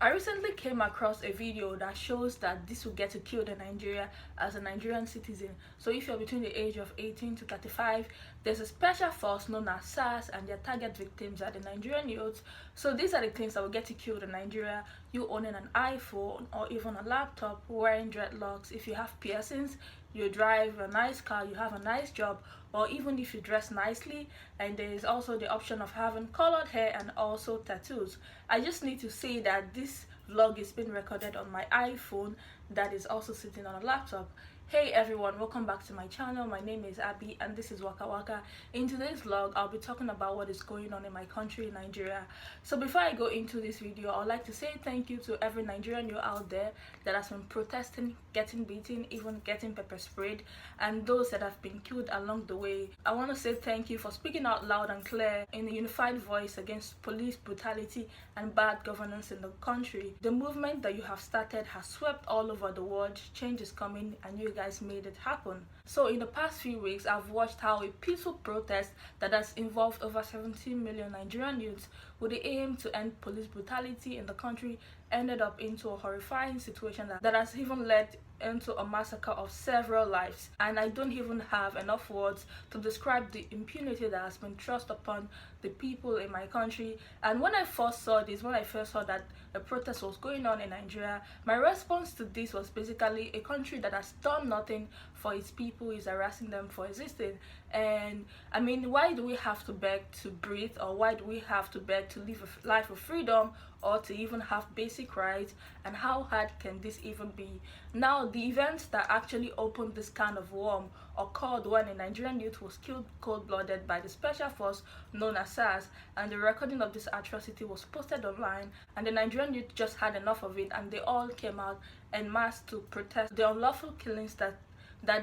I recently came across a video that shows that this will get you killed in Nigeria as a Nigerian citizen. So if you're between the age of 18 to 35, there's a special force known as SARS, and their target victims are the Nigerian youths. So these are the things that will get you killed in Nigeria. You owning an iPhone or even a laptop, wearing dreadlocks, if you have piercings, you drive a nice car, you have a nice job, or even if you dress nicely. And there is also the option of having colored hair and also tattoos. I just need to say that this vlog is being recorded on my iPhone that is also sitting on a laptop. Hey everyone, welcome back to my channel. My name is Abby and this is Waka Waka. In today's vlog, I'll be talking about what is going on in my country, Nigeria. So before I go into this video, I'd like to say thank you to every Nigerian youth out there that has been protesting, getting beaten, even getting pepper sprayed, and those that have been killed along the way. I want to say thank you for speaking out loud and clear in a unified voice against police brutality and bad governance in the country. The movement that you have started has swept all over the world. Change is coming and you guys made it happen. So in the past few weeks, I've watched how a peaceful protest that has involved over 17 million Nigerian youths with the aim to end police brutality in the country ended up into a horrifying situation that has even led into a massacre of several lives. And I don't even have enough words to describe the impunity that has been thrust upon the people in my country. And when I first saw that a protest was going on in Nigeria, my response to this was basically a country that has done nothing for its people is harassing them for existing. And I mean, why do we have to beg to breathe, or why do we have to beg to live a life of freedom, or to even have basic rights? And how hard can this even be? Now, the events that actually opened this kind of war occurred when a Nigerian youth was killed cold-blooded by the special force known as SARS, and the recording of this atrocity was posted online, and the Nigerian youth just had enough of it, and they all came out en masse to protest the unlawful killings that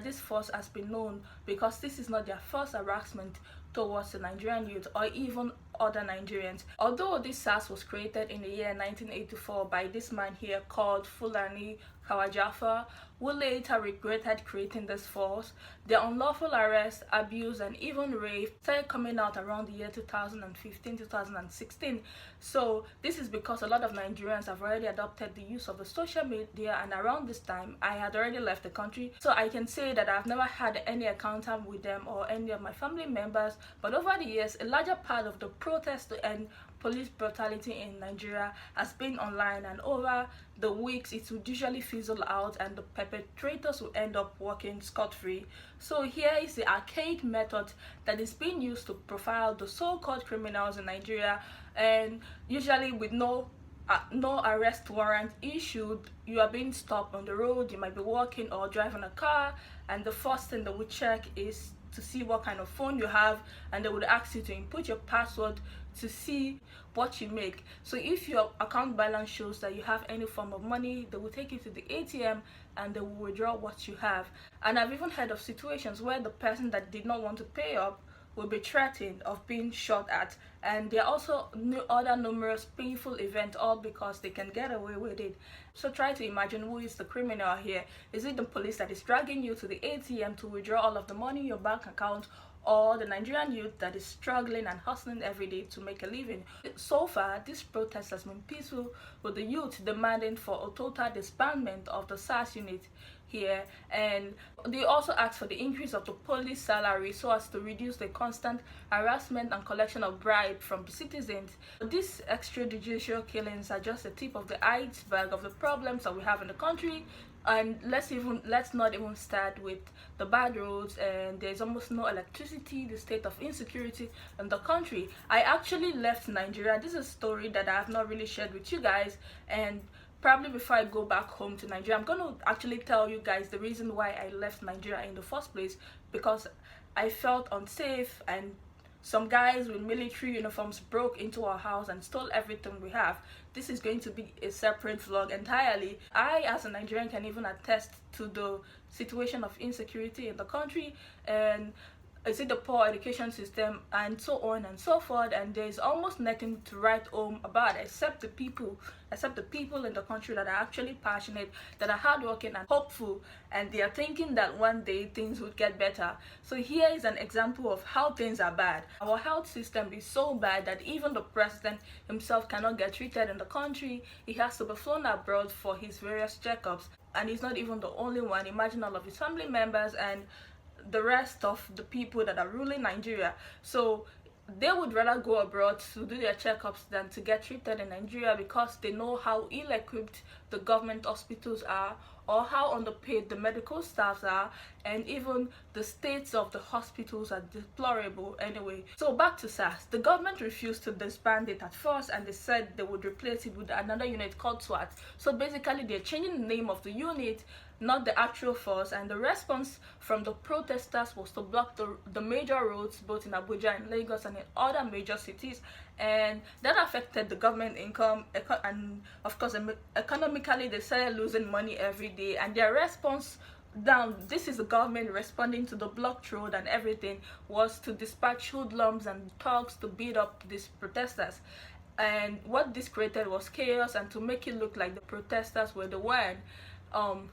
this force has been known, because this is not their first harassment towards the Nigerian youth or even other Nigerians. Although this SARS was created in the year 1984 by this man here called Fulani Kawajafa, who later regretted creating this force, the unlawful arrest, abuse, and even rape started coming out around the year 2015-2016. So this is because a lot of Nigerians have already adopted the use of the social media, and around this time I had already left the country, so I can say that I've never had any encounter with them or any of my family members. But over the years, a larger part of the protest to end police brutality in Nigeria has been online, and over the weeks it would usually fizzle out and the perpetrators will end up walking scot-free. So here is the archaic method that is being used to profile the so-called criminals in Nigeria, and usually with no arrest warrant issued. You are being stopped on the road, you might be walking or driving a car, and the first thing they would check is to see what kind of phone you have, and they would ask you to input your password to see what you make. So if your account balance shows that you have any form of money, they will take you to the ATM and they will withdraw what you have. And I've even heard of situations where the person that did not want to pay up will be threatened of being shot at, and there are also other numerous painful events, all because they can get away with it. So try to imagine, who is the criminal here? Is it the police that is dragging you to the ATM to withdraw all of the money in your bank account, or the Nigerian youth that is struggling and hustling every day to make a living? So far, this protest has been peaceful, with the youth demanding for a total disbandment of the SARS unit here, and they also asked for the increase of the police salary so as to reduce the constant harassment and collection of bribes from the citizens. These extrajudicial killings are just the tip of the iceberg of the problems that we have in the country. And let's not even start with the bad roads, and there's almost no electricity, the state of insecurity in the country. I actually left Nigeria. This is a story that I have not really shared with you guys, and probably before I go back home to Nigeria, I'm going to actually tell you guys the reason why I left Nigeria in the first place, because I felt unsafe, and some guys with military uniforms broke into our house and stole everything we have. This is going to be a separate vlog entirely. I, as a Nigerian, can even attest to the situation of insecurity in the country, and is it the poor education system, and so on and so forth, and there's almost nothing to write home about except the people in the country that are actually passionate, that are hardworking and hopeful, and they are thinking that one day things would get better. So here is an example of how things are bad. Our health system is so bad that even the president himself cannot get treated in the country. He has to be flown abroad for his various checkups, and he's not even the only one. Imagine all of his family members and the rest of the people that are ruling Nigeria. So they would rather go abroad to do their checkups than to get treated in Nigeria, because they know how ill-equipped the government hospitals are, or how underpaid the medical staffs are, and even the states of the hospitals are deplorable anyway. So back to SARS. The government refused to disband it at first, and they said they would replace it with another unit called SWAT. So basically they're changing the name of the unit, not the actual force, and the response from the protesters was to block the major roads both in Abuja and Lagos and in other major cities, and that affected the government income, and of course economically they started losing money every day. And their response, now this is the government responding to the blocked road and everything, was to dispatch hoodlums and thugs to beat up these protesters. And what this created was chaos, and to make it look like the protesters were the one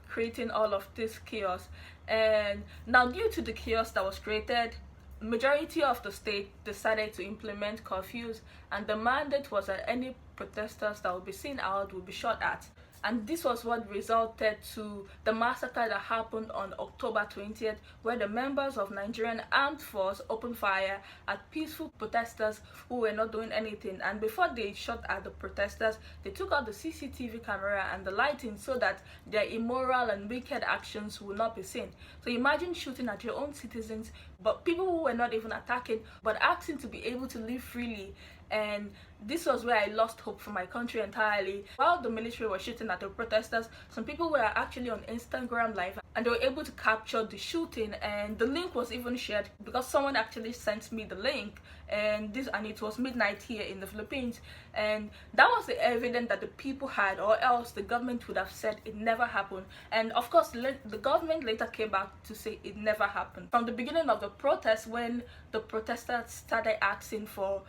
creating all of this chaos. And now, due to the chaos that was created, majority of the state decided to implement curfews, and the mandate was that any protesters that would be seen out would be shot at. And this was what resulted to the massacre that happened on October 20th, where the members of Nigerian armed force opened fire at peaceful protesters who were not doing anything. And before they shot at the protesters, they took out the CCTV camera and the lighting so that their immoral and wicked actions would not be seen. So imagine shooting at your own citizens, but people who were not even attacking, but asking to be able to live freely. And this was where I lost hope for my country entirely. While the military was shooting at the protesters, some people were actually on Instagram live, and they were able to capture the shooting, and the link was even shared because someone actually sent me the link, and it was midnight here in the Philippines, and that was the evidence that the people had, or else the government would have said it never happened. And of course the government later came back to say it never happened. From the beginning of the protest, when the protesters started asking for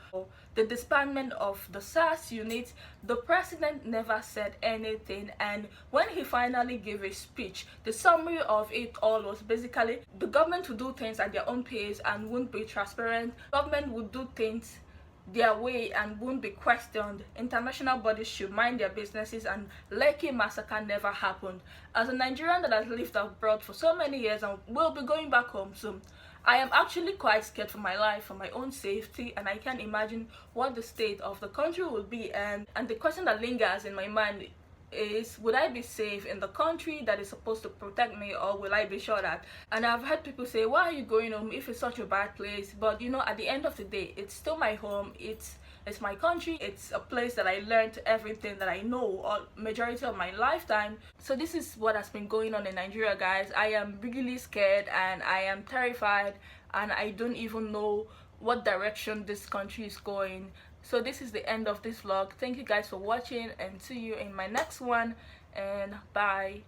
the disbandment of the SARS unit, the president never said anything. And when he finally gave a speech, the summary of it all was basically the government would do things at their own pace and wouldn't be transparent. Government would do things their way and won't be questioned. International bodies should mind their businesses, and Lekki massacre never happened. As a Nigerian that has lived abroad for so many years and will be going back home soon, I am actually quite scared for my life, for my own safety, and I can't imagine what the state of the country will be. And the question that lingers in my mind is, would I be safe in the country that is supposed to protect me, or will I be shot at? And I've heard people say, why are you going home if it's such a bad place? But you know, at the end of the day, it's still my home, it's my country, it's a place that I learned everything that I know or majority of my lifetime. So this is what has been going on in Nigeria, guys. I am really scared and I am terrified, and I don't even know what direction this country is going. So this is the end of this vlog. Thank you guys for watching, and see you in my next one, and bye.